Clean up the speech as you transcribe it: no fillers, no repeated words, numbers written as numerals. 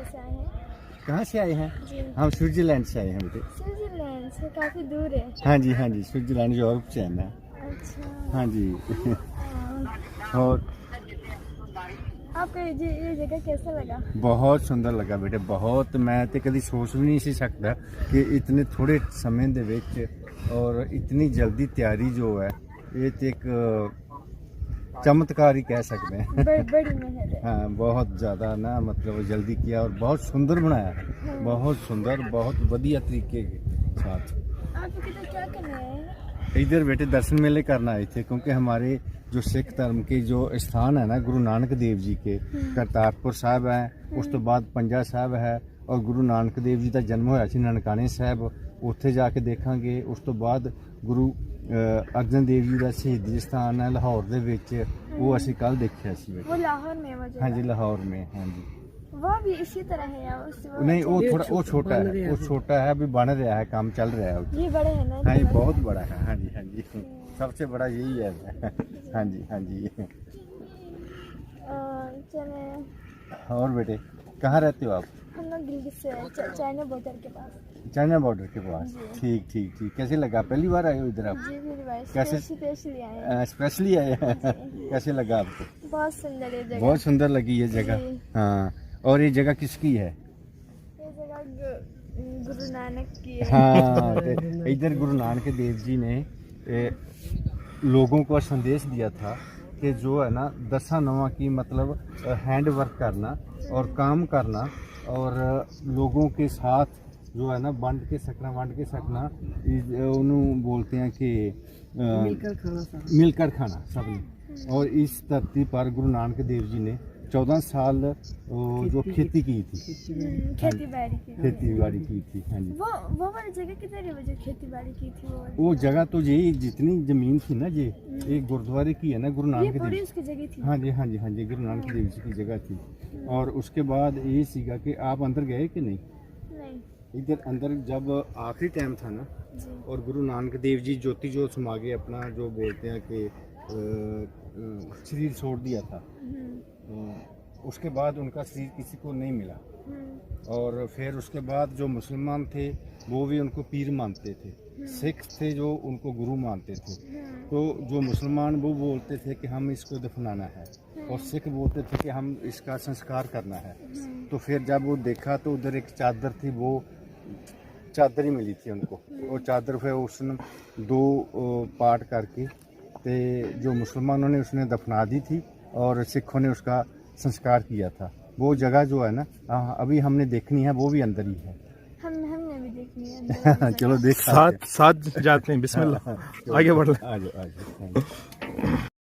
से आए हैं? कहाँ से आए हैं? जी। हम स्विट्जरलैंड से आए हैं बेटे। स्विट्जरलैंड से काफी दूर है। हाँ जी हाँ जी, स्विट्जरलैंड यूरोप से है ना। अच्छा। हाँ जी। हाँ। और आपको ये जगह कैसा लगा? बहुत सुंदर लगा बेटे, बहुत। मैं तो कभी सोच भी नहीं सी सकता कि इतने थोड़े समय ਦੇ ਵਿੱਚ और इतनी जल्दी तैयारी जो है ये तो एक चमत्कार ही कह सकते हैं। बड़ी मेहनत है। हाँ बहुत ज़्यादा ना, मतलब जल्दी किया और बहुत सुंदर बनाया है, बहुत सुंदर, बहुत बढ़िया तरीके के साथ। आपको किधर क्या करना है? इधर बेटे दर्शन मेले करना आए थे, क्योंकि हमारे जो सिख धर्म के जो स्थान है ना गुरु नानक देव जी के, करतारपुर साहब है, उस तो बाद पंजा साहब है, और गुरु नानक देव जी का जन्म होया सी ननकाने साहब, उत्थे जाके देखांगे। उस तो बाद गुरु अर्जन देव जी का शहीदी स्थान है लाहौर दे विच, वो असी कल देखिया सी बेटे। वो लाहौर में है वो हाँ जी जगह? लाहौर में। हाँ जी वो भी इसी तरह है या उससे नहीं, वो थोड़ा वो छोटा है, वो छोटा है, अभी बन रहा है, काम चल रहा है। ये बड़े है ना? हाँ जी बहुत बड़ा है। हाँ जी हाँ जी, सबसे बड़ा यही है। हाँ जी हाँ जी। चले। और बेटे कहाँ रहते हो आप? हम लोग दिल्ली से हैं, चाइना बॉर्डर के पास। चाइना बॉर्डर के पास। जी। ठीक ठीक ठीक। कैसे लगा, पहली बार आए हो इधर आप? जी मेरी वाइफ कैसे? स्पेशली आए हैं। स्पेशली आए हैं? कैसे लगा आपको? बहुत सुंदर है जगह। बहुत सुंदर लगी ये जगह। जी। हाँ, और ये जगह किसकी है? ये जगह गुरु नानक की है। हाँ, तो इधर गुरु नानक देव जी ने लोगों को संदेश दिया था कि जो है ना दसा नवा की, मतलब हैंड वर्क करना और काम करना, और लोगों के साथ जो है ना वंड के सकना उन्होंने बोलते हैं कि मिलकर खाना सबने। और इस धरती पर गुरु नानक देव जी ने 14 साल जो खेती की थी, खेती बाड़ी की थी। हाँ जी। वो वाली जगह किधर है, वो जो खेती बाड़ी की थी? वो जगह तो यही, जितनी जमीन थी ना, ये एक गुरुद्वारे की है ना गुरु नानक ये पूरी देव। उसकी जगह थी? हाँ जी हाँ जी हाँ जी, गुरु नानक देव जी की जगह थी। और उसके बाद ये सीगा कि आप अंदर गए कि नहीं? नहीं। इधर अंदर जब आखिरी टाइम था ना, और गुरु नानक देव जी ज्योति जोत समा गए, अपना जो बोलते हैं कि शरीर छोड़ दिया था, उसके बाद उनका शरीर किसी को नहीं मिला। और फिर उसके बाद जो मुसलमान थे वो भी उनको पीर मानते थे, सिख थे जो उनको गुरु मानते थे। तो जो मुसलमान वो बोलते थे कि हम इसको दफनाना है, और सिख बोलते थे कि हम इसका संस्कार करना है। तो फिर जब वो देखा तो उधर एक चादर थी, वो चादर ही मिली थी उनको। वो चादर फिर उसने 2 पार्ट करके, तो जो मुसलमानों ने उसने दफना दी थी और सिखों ने उसका संस्कार किया था। वो जगह जो है ना अभी हमने देखनी है, वो भी अंदर ही है। हमने भी देखनी है। चलो देख साथ जाते हैं, बिस्मिल्लाह। आगे बढ़। आ जाओ।